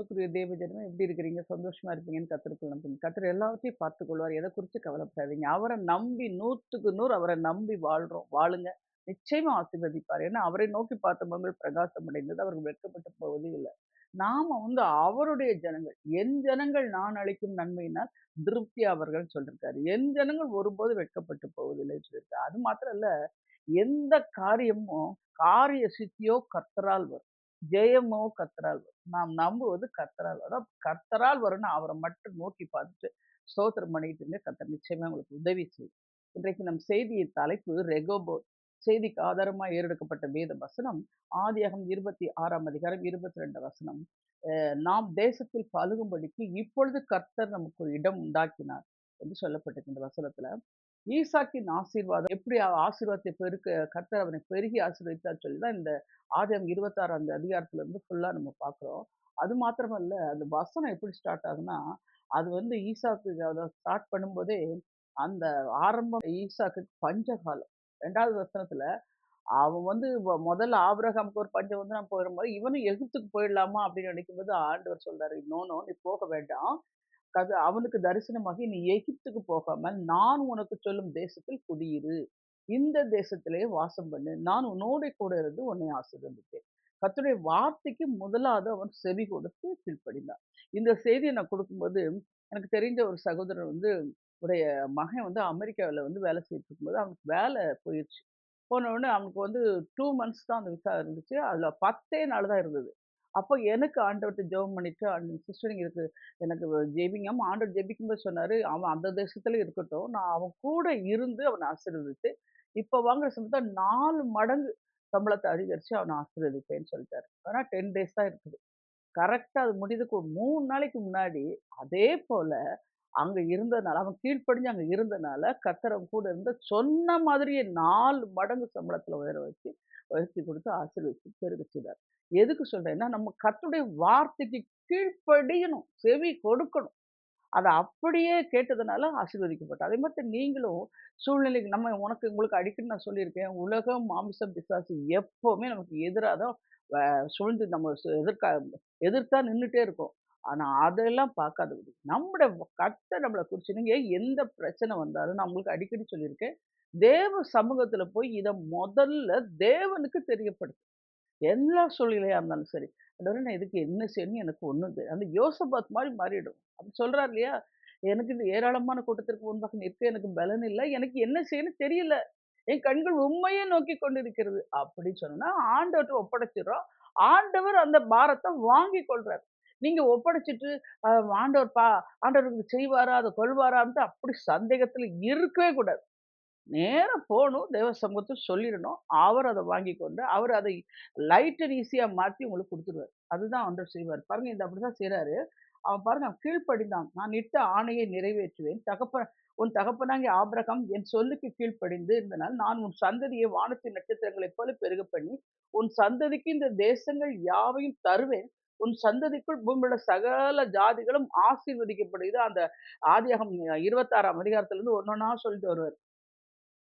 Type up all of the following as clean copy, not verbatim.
அன்புக்குரிய தேவஜனமே எப்படி இருக்கிறீங்க? சந்தோஷமா இருப்பீங்கன்னு கர்த்தருக்குள் நம்புங்க. கர்த்தர் எல்லாவற்றையும் பார்த்துக் கொள்வார். எத குறிச்சு கவலைப்படாதீங்க. அவர நம்பி 100க்கு 100 அவர நம்பி வாழ்றோம். வாழுங்க. நிச்சயமா ஆசீர்வதிப்பார். ஏன்னா, அவரை நோக்கி பார்த்த முகங்கள் பிரகாசம் அடைந்தது. அவர்கள் வெட்கப்பட்டு போவதே இல்ல. நாம அவருடைய ஜனங்கள். என் ஜனங்கள் நான் அளிக்கும் நன்மையினால் திருப்தியாவார்கள்ன்னு சொல்லியிருக்காரு. என் ஜனங்கள் ஒருபோதும் வெட்கப்பட்டு போவதில்லைன்னு சொல்லியிருக்காரு. அது மாத்திரம் இல்ல, எந்த காரியமும் காரிய சித்தியோ கர்த்தரால் வரும். ஜெயமோ கர்த்தரால் வரும். நாம் நம்புவது கர்த்தரால் வரும். அதான் கர்த்தரால் வரும்னா அவர மட்டும் நோக்கி பார்த்துட்டு ஸ்தோத்திரம் பண்ணிட்டுங்க கர்த்தர் நிச்சயமா உங்களுக்கு உதவி செய்யும். இன்றைக்கு நம் செய்தியின் தலைப்பு ரெகோபோத். செய்திக்கு ஆதாரமா ஏறெடுக்கப்பட்ட வேத வசனம் ஆதியாகமம் 26ஆம் அதிகாரம் 22 வசனம். நாம் தேசத்தில் பலுகும்படிக்கு இப்பொழுது கர்த்தர் நமக்கு ஒரு இடம் உண்டாக்கினார் என்று சொல்லப்பட்டிருக்கு இந்த வசனத்துல. ஈசாக்கின் ஆசீர்வாதம் எப்படி ஆசீர்வாதத்தை பெருக்க கர்த்தர் அவனை பெருகி ஆசீர்வதித்தார் சொல்லி தான் இந்த ஆதியாகமம் 26ஆம் அதிகாரத்துல இருந்து ஃபுல்லா நம்ம பார்க்குறோம். அது மாத்திரமல்ல, அந்த வசனம் எப்படி ஸ்டார்ட் ஆகுதுன்னா, அது ஈசாக்கு அத ஸ்டார்ட் பண்ணும்போதே, அந்த ஆரம்பம் ஈசாக்குக்கு பஞ்சகாலம். 2வது வசனத்துல அவன் முதல்ல ஆபிரகாமுக்கு ஒரு பஞ்சம் வந்து நான் போயிற மாரி, இவனும் எகிப்துக்கு போயிடலாமா அப்படின்னு நினைக்கும்போது ஆண்டவர் சொல்றாரு, "நோ, நோ நீ போக வேண்டாம். அவனுக்கு தரிசனமாகி நீ எகிப்துக்கு போகாமல் நான் உனக்கு சொல்லும் தேசத்தில் குடியிரு. இந்த தேசத்திலே வாசம் பண்ணு. நான் உன்னோடே கூட இருந்து உன்னை ஆசீர்வதிப்பேன்." கர்த்தருடைய வார்த்தைக்கு முதலாவது அவன் செவி கொடுத்து கீழ்ப்படிந்தான். இந்த செய்தியை நான் கொடுக்கும்போது, எனக்கு தெரிந்த ஒரு சகோதரர் உடைய மகன் அமெரிக்காவுல வேலை செய்துட்டு இருக்கும்போது, அவனுக்கு வேலை போயிருச்சு. போன உடனே அவனுக்கு 2 மந்த்ஸ் தான் அந்த விசா இருந்துச்சு. அதுல 10 நாள் தான் இருந்தது. அப்போ எனக்கு ஆண்டவர்ட்ட ஜெபம் பண்ணிட்டு, சிஸ்டர் நீங்க இதுக்கு எனக்கு ஜெபிங்கம்மா ஆண்டவர் ஜெபிக்கும்போது சொன்னாரு, அவன் அந்த தேசத்திலே இருக்கட்டும். நான் அவன் கூட இருந்து அவன ஆசீர்வதித்து, இப்ப வாங்குற சம்பளத்த 4 மடங்கு சம்பளத்த அதிகரிச்சு அவன ஆசீர்வதிப்பேன்னு சொல்லிட்டாரு. ஆனா 10 டேஸ் தான் இருக்குது. கரெக்ட்டா அது முடியறதுக்கு ஒரு 3 நாளைக்கு முன்னாடி, அதே போல அங்க இருந்ததுனால, அவன் கீழ்ப்படிஞ்சு அங்க இருந்தனால, கர்த்தர் அவன் கூட இருந்து சொன்ன மாதிரியே 4 மடங்கு சம்பளத்துல உயர்த்தி குடுத்து ஆசீர்வதிச்சு பெருக செய்தார். எதுக்கு சொல்றேன்னா, நம்ம கர்த்தருடைய வார்த்தைக்கு கீழ்ப்படியணும். செவி கொடுக்கணும். அத அப்படியே கேட்டதுனால ஆசீர்வதிக்கப்பட்டோம். அதே மாதிரி நீங்களும் சூழ்நிலைக்கு உங்களுக்கு அடிக்கடி நான் சொல்லியிருக்கேன். உலகம், மாமிசம், பிசாசு எப்பவுமே நமக்கு எதிரா தான் சூழ்ந்து நம்ம எதிர்த்தா நின்னுட்டே இருக்கும். ஆனா அதெல்லாம் பார்க்காதபடி, நம்முடைய கர்த்தர் நம்மள குறிச்சு நீங்க எந்த பிரச்சனை வந்தாலும் நான் உங்களுக்கு அடிக்கடி சொல்லியிருக்கேன். தேவ சமூகத்துல போய் இத முதல்ல தேவனுக்கு தெரியப்படுத்து. எல்லா சூழ்நிலையா இருந்தாலும் சரி. ஆண்டவரே நான் இதுக்கு என்ன செய்யணும்னு எனக்கு ஒண்ணும் அந்த யோசபாத் மாரி மாறிடும். அப்படி சொல்றார் இல்லையா? எனக்கு இந்த ஏராளமான கூட்டத்திற்கு முன்பாக நிற்க எனக்கு பலன் இல்ல. எனக்கு என்ன செய்யணும்னு தெரியல. என் கண்கள் உம்மையே நோக்கிக் கொண்டிருக்கிறது. அப்படின்னு சொன்னா ஆண்டவர்ட்ட ஒப்படைச்சிடுறோம். ஆண்டவர் அந்த பாரத்த வாங்கிக் கொள்றார். நீங்க ஒப்படைச்சுட்டு அ ஆண்டவர் பா ஆண்டவர் இது செய்வாரா? அத கொள்வாரான்ட்டு அப்படி சந்தேகத்துல இருக்கவே கூடாது. நேரா போணும். தேவ சமூகத்துல சொல்லிறணும். அவர் அத வாங்கிக் கொண்டு, அவர் அதை லைட் அண்ட் ஈஸியா மாத்தி உங்களுக்கு குடுத்துருவாரு. அதுதான் ஆண்டவர் செய்வாரு. பாருங்க இது அப்படிதான் செய்றாரு. அவன் பாருங்க அவன் கீழ்ப்படிந்தான். நான் இட்ட ஆணையை நிறைவேற்றுவேன். உன் தகப்பனாகிய ஆபிரகாம் என் சொல்லுக்கு கீழ்ப்படிந்து இருந்தனால், நான் உன் சந்ததியை வானத்தின் நட்சத்திரங்களைப் போல பெருகப் பண்ணி, உன் சந்ததிக்கு இந்த தேசங்கள் யாவையும் தருவேன். உன் சந்ததிக்குள் பூமியிலுள்ள சகல ஜாதிகளும் ஆசீர்வதிக்கப்படுகிறது. அந்த ஆதியாகமம் 26ஆம் அதிகாரத்திலிருந்து ஒண்ணொண்ணா சொல்லிட்டு வருவாரு.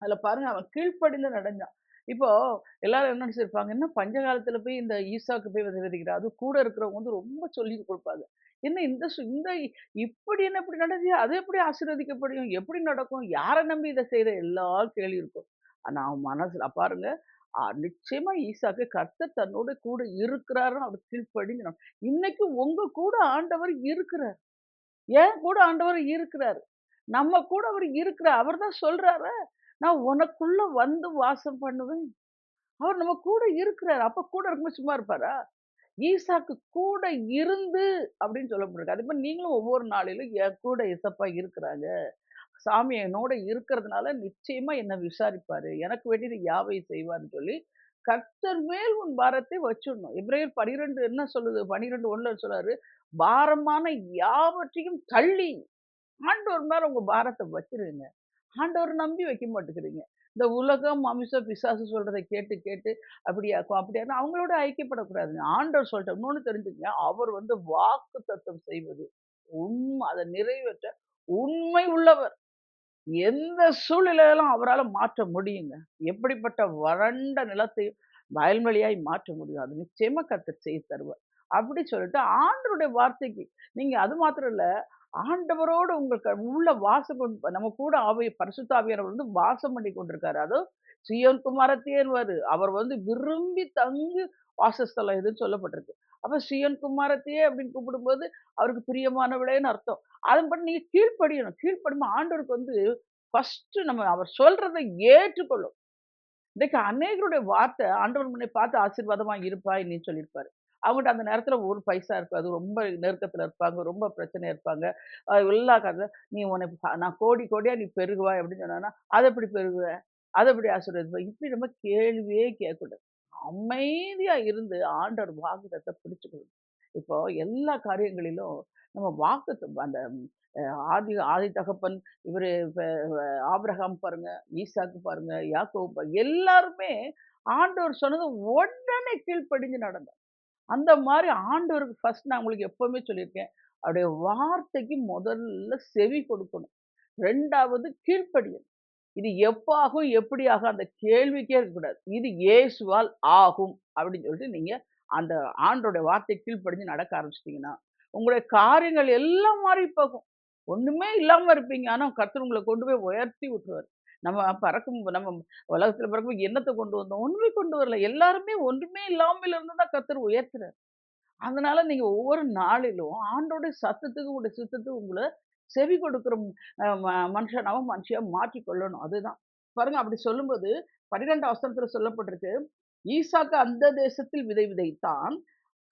அதுல பாருங்க அவன் கீழ்ப்படிந்து நடந்தான். இப்போ எல்லாரும் என்ன நினைச்சிருப்பாங்க, என்ன பஞ்ச காலத்துல போய் இந்த ஈசாக்கு போய் விதைக்கிறான். அதுவும் கூட இருக்கிறவங்க ரொம்ப சொல்லி குடுப்பாங்க. என்ன இந்த இந்த இப்படி என்ன இப்படி நடந்தியா? அது எப்படி ஆசீர்வதிக்கப்படும்? எப்படி நடக்கும்? யார நம்பி இத செய்ற? எல்லா கேள்வி இருக்கும். ஆனா அவன் மனசுல பாருங்க, நிச்சயமா ஈசாக்கு கர்த்தர் தன்னோட கூட இருக்கிறாருன்னு அவரு கீழ்ப்படிந்து இன்னைக்கு உங்க கூட ஆண்டவர் இருக்கிறார். ஏன் கூட ஆண்டவர் இருக்கிறாரு. நம்ம கூட அவர் இருக்கிறார். அவர் தான் சொல்றாரு. நான் உனக்குள்ள வந்து வாசம் பண்ணுவேன். அவர் நம்ம கூட இருக்கிறாரு. அப்ப கூட இருக்கும்போது சும்மா இருப்பாரா? ஈசாக்கு கூட இருந்து அப்படின்னு சொல்லப்பட்டிருக்கு. அதேமாரி நீங்களும் ஒவ்வொரு நாளிலும் என் கூட ஏசப்பா இருக்கிறாங்க. சாமி என்னோட இருக்கிறதுனால நிச்சயமா என்ன விசாரிப்பாரு. எனக்கு வேண்டியது யாவையும் செய்வார்ன்னு சொல்லி, கர்த்தர் மேல் உன் பாரத்தை வச்சுடணும். எபிரேயர் 12 என்ன சொல்லுது? 12:1 சொல்றாரு, பாரமான யாவற்றையும் தள்ளி ஆண்டவர் மேல உங்க பாரத்த வச்சிருங்க. ஆண்டவர நம்பி வைக்க மாட்டேங்கிறீங்க. இந்த உலகம், மாமிசம், பிசாசு சொல்றத கேட்டு, கேட்டு அப்படியாக்கும், அப்படியாக்கும் அவங்களோட ஐக்கியப்படக்கூடாதுங்க. ஆண்டவர் சொல்லிட்டார். இன்னொன்னு தெரிஞ்சுக்கங்க. அவர் வாக்குத்தத்தம் செய்வது. அத நிறைவேற்ற உண்மை உள்ளவர். எந்த சூழ்நிலையிலும் அவரால மாற்ற முடியுங்க. எப்படிப்பட்ட வறண்ட நிலத்தையும் வயல்வெளியாய் மாற்ற முடியும். அது நிச்சயமா கர்த்தர் செய்து தருவார். அப்படி சொல்லிட்டு ஆண்டவருடைய வார்த்தைக்கு நீங்க அது மாத்திரம் இல்ல, ஆண்டவரோடு உங்களுக்கு உள்ள வாசம் நம்ம கூட பரிசுத்த ஆவியானவர் வந்து வாசம் பண்ணி கொண்டிருக்காரு. அதுவும் சீயோன் குமாரத்தியேன்னுவாரு. அவர் வந்து விரும்பி தங்கி வாசஸ்தலம் எதுன்னு சொல்லப்பட்டிருக்கு. அப்ப சீயோன் குமாரத்தியே அப்படின்னு கூப்பிடும்போது, அவருக்கு பிரியமானவளேன்னு அர்த்தம். அதன்படி நீங்க கீழ்ப்படியணும். கீழ்ப்படியுமா ஆண்டவருக்கு வந்து ஃபர்ஸ்ட்டு நம்ம அவர் சொல்றத ஏற்றுக்கொள்ளும். இன்னைக்கு அநேகருடைய வார்த்தை ஆண்டவர் முன்னே பார்த்து ஆசீர்வாதமா இருப்பாய் நீ சொல்லியிருப்பாரு. அவங்கட்ட அந்த நேரத்துல ஒரு பைசா இருக்காது. ரொம்ப நெருக்கத்துல இருப்பாங்க. ரொம்ப பிரச்சனையா இருப்பாங்க. எல்லா கத நீ உனக்கு நான் கோடி கோடியா நீ பெருகுவாய் அப்படின்னு சொன்னான்னா, "அத எப்படி பெருகுவ? அத எப்படி ஆசீர்வதிப்ப?" இப்படி நம்ம கேள்வியே கேட்கக்கூடாது. அமைதியா இருந்து ஆண்டவர் வாக்குத்தத்தத்த பிடிச்சுக்கணும். இப்போ எல்லா காரியங்களிலும் நம்ம அந்த அ ஆதி ஆதி தகப்பன் இவரு ஆபிரகாம் பாருங்க, ஈசாக்கு பாருங்க, யாக்கோபு பாருங்க, எல்லாருமே ஆண்டவர் சொன்னது உடனே கீழ்ப்படிஞ்சு நடந்தாங்க. அந்த மாரி ஆண்டவருக்கு ஃபர்ஸ்ட் நான் உங்களுக்கு எப்பவுமே சொல்லியிருக்கேன். அவருடைய வார்த்தைக்கு முதல்ல செவி கொடுக்கணும். 2வது கீழ்ப்படியணும். இது எப்ப ஆகும், எப்படி ஆகும் அந்த கேள்விக்கே இருக்கக்கூடாது. இது இயேசுவால் ஆகும் அப்படின்னு சொல்லிட்டு நீங்க அந்த ஆண்டவருடைய வார்த்தைக்கு கீழ்ப்படிஞ்சு நடக்க ஆரம்பிச்சுட்டீங்கன்னா, உங்களுடைய காரியங்கள் எல்லாம் மாறி போகும். ஒண்ணுமே இல்லாம இருப்பீங்க. ஆனா கர்த்தர் உங்கள கொண்டு போய் உயர்த்தி விட்டுருவாரு. நம்ம உலகத்துல பிறக்கும்போது என்னத்த கொண்டு வந்தோம்? ஒண்ணுமே கொண்டு வரல. எல்லாருமே ஒன்றுமே இல்லாமல இருந்து தான் கர்த்தர் உயர்த்துறாரு. அதனால நீங்க ஒவ்வொரு நாளிலும் ஆண்டோடைய சத்தத்துக்கு, உங்களுடைய சித்தத்துக்கு உங்கள செவி கொடுக்கிற அ ம மனுஷனாவும் மனுஷியா மாற்றிக் கொள்ளணும். அதுதான். பாருங்க அப்படி சொல்லும்போது 12ஆம் வசனத்துல சொல்லப்பட்டிருக்கு. ஈசாக்கு அந்த தேசத்தில் விதை விதைத்தான்.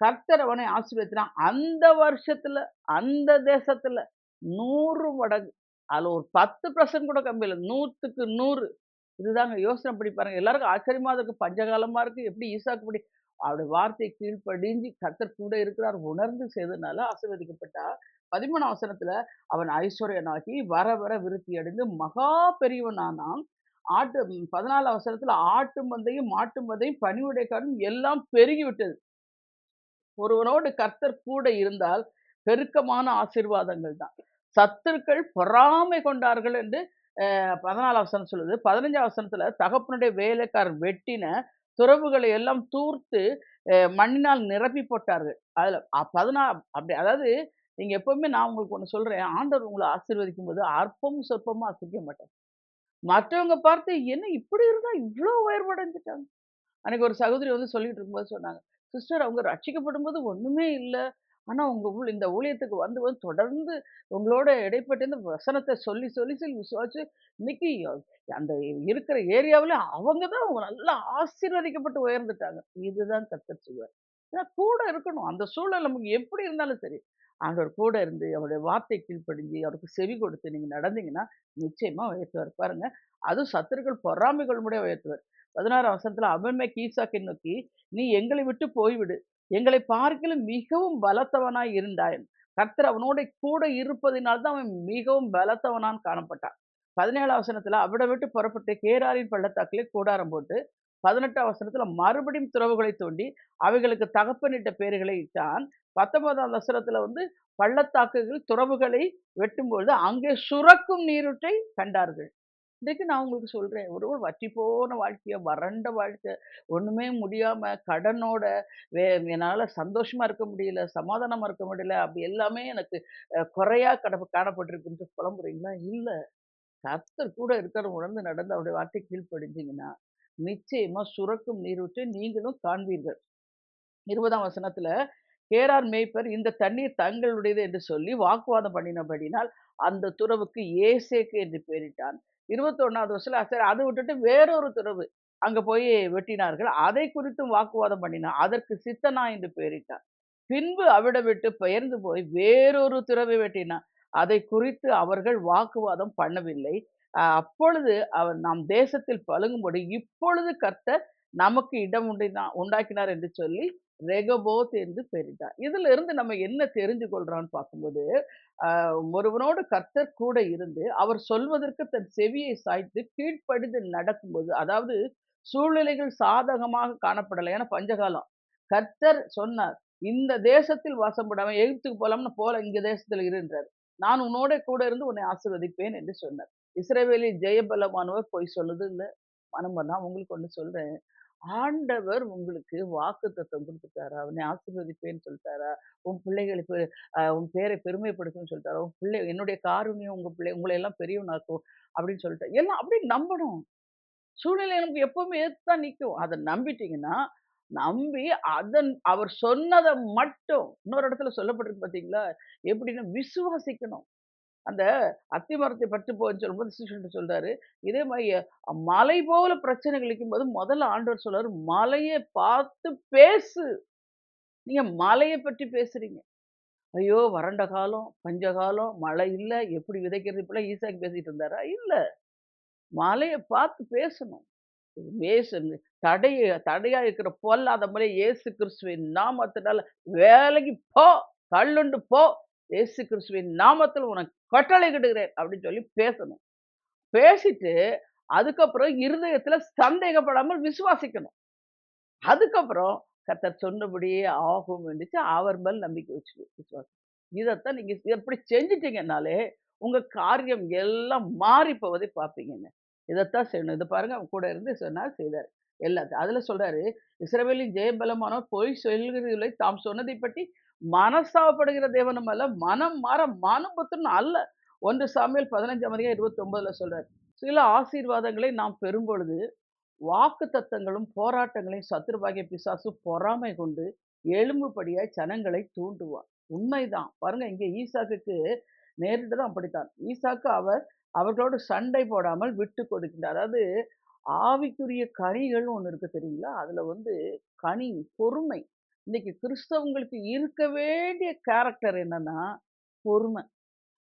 கர்த்தர் அவனை ஆசீர்வதித்தான். அந்த வருஷத்துல, அந்த தேசத்துல 100 மடங்கு. அதுல ஒரு 10% கூட கம்மி இல்ல. 100க்கு 100. இதுதாங்க யோசனை பண்ணி பாருங்க. எல்லாருக்கும் ஆச்சரியமா இருக்கு. பஞ்சகாலமா இருக்கு. எப்படி ஈசாக்கு இப்படி அவருடைய வார்த்தை கீழ்ப்படிஞ்சு கர்த்தர் கூட இருக்கிறார் உணர்ந்து செய்ததுனால ஆசீர்வதிக்கப்பட்டா. 13ஆம் வசனத்துல அவன் ஐஸ்வர்யனாகி வர வர விருத்தி அடைந்து மகா பெரியவனானான். 14ஆம் வசனத்துல ஆட்டு மந்தையும், மாட்டு மந்தையும், பணிவுடைக்காரும் எல்லாம் பெருகிவிட்டது. ஒருவனோடு கர்த்தர் கூட இருந்தால் பெருக்கமான ஆசீர்வாதங்கள் தான். சத்துருக்கள் பொறாமை கொண்டார்கள் என்று 14ஆம் வசனம் சொல்லுது. 15ஆம் வசனத்துல தகப்பனுடைய வேலைக்காரர் வெட்டின துறவுகளை எல்லாம் தூர்த்து மண்ணினால் நிரப்பி போட்டார்கள். அதுல அப்படி அதாவது நீங்க எப்பவுமே நான் உங்களுக்கு ஒண்ணு சொல்றேன். ஆண்டவர் உங்கள ஆசீர்வதிக்கும்போது அற்பமும் சொற்பமா ஆசீர்வதிக்க மாட்டார். மற்றவங்க பார்த்து என்ன இப்படி இருந்தா இவ்ளோ உயர்வடைஞ்சுட்டாங்க. அன்னைக்கு ஒரு சகோதரி வந்து சொல்லிட்டு இருக்கும்போது சொன்னாங்க, "சிஸ்டர் அவங்க ரட்சிக்கப்படும்போது ஒண்ணுமே இல்ல. ஆனா உங்க இந்த ஊழியத்துக்கு வந்து வந்து தொடர்ந்து உங்களோட இடைப்பட்டு இந்த வசனத்த சொல்லி, சொல்லி, சொல்லி விசுவாசிச்சு இன்னைக்கு அந்த இருக்கிற ஏரியாவுல அவங்க தான் நல்லா ஆசீர்வதிக்கப்பட்டு உயர்ந்துட்டாங்க." இதுதான் கர்த்தர் சொல்லுவார். ஏன்னா கூட இருக்கணும். அந்த சூழல் நமக்கு எப்படி இருந்தாலும் சரி. ஆண்டவர் கூட இருந்து அவருடைய வார்த்தை கீழ்ப்படிஞ்சு அவருக்கு செவி கொடுத்து நீங்க நடந்தீங்கன்னா, நிச்சயமா உயர்த்துவார். பாருங்க. அதுவும் சத்துருக்கள் பொறாமை கொள்ளும்படியா உயர்த்துவார். 16ஆம் வசனத்துல அபிமெலேக்கு ஈசாக்கை நோக்கி, "நீ எங்களை விட்டு போய்விடு. எங்களை பார்க்கிலும் மிகவும் பலத்தவனாய் இருந்தாய்." கர்த்தர் அவனோட கூட இருப்பதினால் தான் அவன் மிகவும் பலத்தவனான் காணப்பட்டான். 17ஆம் வசனத்துல அவனை விட்டு புறப்பட்டு கேராரின் பள்ளத்தாக்கிலே கூடாரம் போட்டு, 18ஆம் வசனத்துல மறுபடியும் துறவுகளை தோண்டி, அவைகளுக்கு தகப்பனிட்ட பெயர்களை இட்டான். 19ஆம் வசனத்துல வந்து பள்ளத்தாக்குகள் துறவுகளை வெட்டும்பொழுது அங்கே சுரக்கும் நீரூற்றை கண்டார்கள். இன்றைக்கு நான் உங்களுக்கு சொல்றேன். ஒரு ஒரு வற்றி போன வாழ்க்கைய, வறண்ட வாழ்க்கை, ஒண்ணுமே முடியாம கடனோட, வே என்னால சந்தோஷமா இருக்க முடியல, சமாதானமா இருக்க முடியல, அப்படி எல்லாமே எனக்கு குறையா காணப்பட்டிருக்குன்ட்டு புலம்புறீங்களா? இல்ல. கர்த்தர் கூட இருக்கிற உணர்ந்து நடந்து அவருடைய வார்த்தைக்கு கீழ்ப்படிஞ்சீங்கன்னா, நிச்சயமா சுரக்கும் நீரூற்றை நீங்களும் காண்பீர்கள். 20ஆம் வசனத்துல, கேரார் மேய்ப்பர் இந்த தண்ணீர் தங்களுடையது என்று சொல்லி வாக்குவாதம் பண்ணினபடினால், அந்த துறவுக்கு ஏசேக்கு என்று பெயரிட்டான். 21வது வசனம் சரி அத விட்டுட்டு வேறொரு துறவு அங்க போய் வெட்டினார்கள். அதை குறித்தும் வாக்குவாதம் பண்ணினான். அதற்கு சித்தனா என்று பெயரிட்டான். பின்பு அவிடம் விட்டு பெயர்ந்து போய் வேறொரு துறவை வெட்டினான். அதை குறித்து அவர்கள் வாக்குவாதம் பண்ணவில்லை. அப்பொழுது அவன் நாம் தேசத்தில் பழுங்கும்படி இப்பொழுது கர்த்தர் நமக்கு இடம் உண்டாக்கினார் என்று சொல்லி ரெகொபோத் என்று பெயரிட்டார். இதுல இருந்து நம்ம என்ன தெரிந்து கொள்றோம்னு பார்க்கும்போது, ஒருவனோடு கர்த்தர் கூட இருந்து, அவர் சொல்வதற்கு தன் செவியை சாய்த்து கீழ்ப்படிந்து நடக்கும்போது, அதாவது சூழ்நிலைகள் சாதகமாக காணப்படல. ஏன்னா பஞ்சகாலம். கர்த்தர் சொன்னார், "இந்த தேசத்தில் வாசம் பண்ணாம எகிப்துக்கு போலாம்னு போல இங்க தேசத்துல இருன்றார். நான் உன்னோட கூட இருந்து உன்னை ஆசீர்வதிப்பேன்" என்று சொன்னார். இஸ்ரவேலின் ஜெயபலமானவர் பொய் சொல்லுது இல்ல. மனம் நான் உங்களுக்கு ஒண்ணு சொல்றேன். ஆண்டவர் உங்களுக்கு வாக்குத்தத்தம் குடுத்துட்டாரா? உன்னை ஆசீர்வதிப்பேன்னு சொல்லிட்டாரா? உன் பிள்ளைகளுக்கு உன் பேரை பெருமைப்படுத்தும்ன்னு சொல்லிட்டாரா? உன் பிள்ளை என்னுடைய காருண்யம் உங்கள எல்லாம் பெரியவனாக்கும் அப்படின்னு சொல்லிட்டு எல்லாம் அப்படியே நம்பணும். சூழ்நிலை நமக்கு எப்பவுமே எதிர்த்து தான் நிக்கும். அத நம்பிட்டீங்கன்னா, நம்பி அவர் சொன்னத மட்டும் இன்னொரு இடத்துல சொல்லப்பட்டிருக்கு பார்த்தீங்களா? எப்படின்னா விசுவாசிக்கணும். அந்த அத்திமரத்தை பட்டு போன்னு சொல்லும்போது சீஷன்ட்ட சொல்றாரு. இதே மாரி மலை போல பிரச்சனைகள் இருக்கும்போது முதல்ல ஆண்டவர் சொல்றாரு, "மலைய பார்த்து பேசு." நீங்க மலைய பற்றி பேசுறீங்க. ஐயோ! வறண்ட காலம், பஞ்சகாலம், மழை இல்ல, எப்படி விதைக்கிறது? இப்படிலாம் ஈசாக்கு பேசிட்டு இருந்தாரா? இல்ல. மலைய பார்த்து பேசணும். பேசுங்க. தடையா இருக்கிற பொல்லாத மலை இயேசு கிறிஸ்துவின் நாமத்தினால "வேலைக்கு போ! தள்ளுண்டு போ! இயேசு கிறிஸ்துவின் நாமத்தில உனக்கு கட்டளையிடுகிறேன்" அப்படின்னு சொல்லி பேசணும். பேசிட்டு, அதுக்கப்புறம் இருதயத்தில சந்தேகப்படாமல் விசுவாசிக்கணும். அதுக்கப்புறம் கர்த்தர் சொன்னபடியே ஆகும் என்றுச்சு அவர் மேல் நம்பிக்கை வச்சு விசுவாசி. இதத்தான் நீங்க எப்படி செஞ்சுட்டீங்கன்னாலே, உங்க காரியம் எல்லாம் மாறி போவதை பார்ப்பீங்கங்க. இதத்தான் செய்யணும். இத பாருங்க அவன் கூட இருந்து சொன்னார், செய்தார். எல்லாத்தையும். அதுல சொல்றாரு, இஸ்ரவேலின் ஜெயபலமானோர் பொய் சொல்கிறதில்லை. தாம் சொன்னதைப் பற்றி மனஸ்தாபப்படுகிற தேவனும் அல்ல, மனம் மாற மனபுத்திரன் அல்ல. 1 சாமுவேல் 15ஆம் அதிகாரம் 29ல சொல்றாரு. சில ஆசீர்வாதங்களை நாம் பெறும்பொழுது வாக்குத்தத்தங்களும் போராட்டங்களையும் சத்துருவாகிய பிசாசு பொறாமை கொண்டு எழும்பும்படியாய் ஜனங்களை தூண்டுவான். உண்மைதான். பாருங்க இங்கே ஈசாக்குக்கு நேரிட்டதும் அப்படித்தான். ஈசாக்கு அவர்களோடு சண்டை போடாமல் விட்டு கொடுக்கின்றார். அதாவது ஆவிக்குரிய கனிகள்னு ஒண்ணு இருக்கு தெரியுங்களா? அதுல வந்து கனி, பொறுமை. இன்னைக்கு கிறிஸ்தவங்களுக்கு இருக்க வேண்டிய கேரக்டர் என்னன்னா, பொறுமை.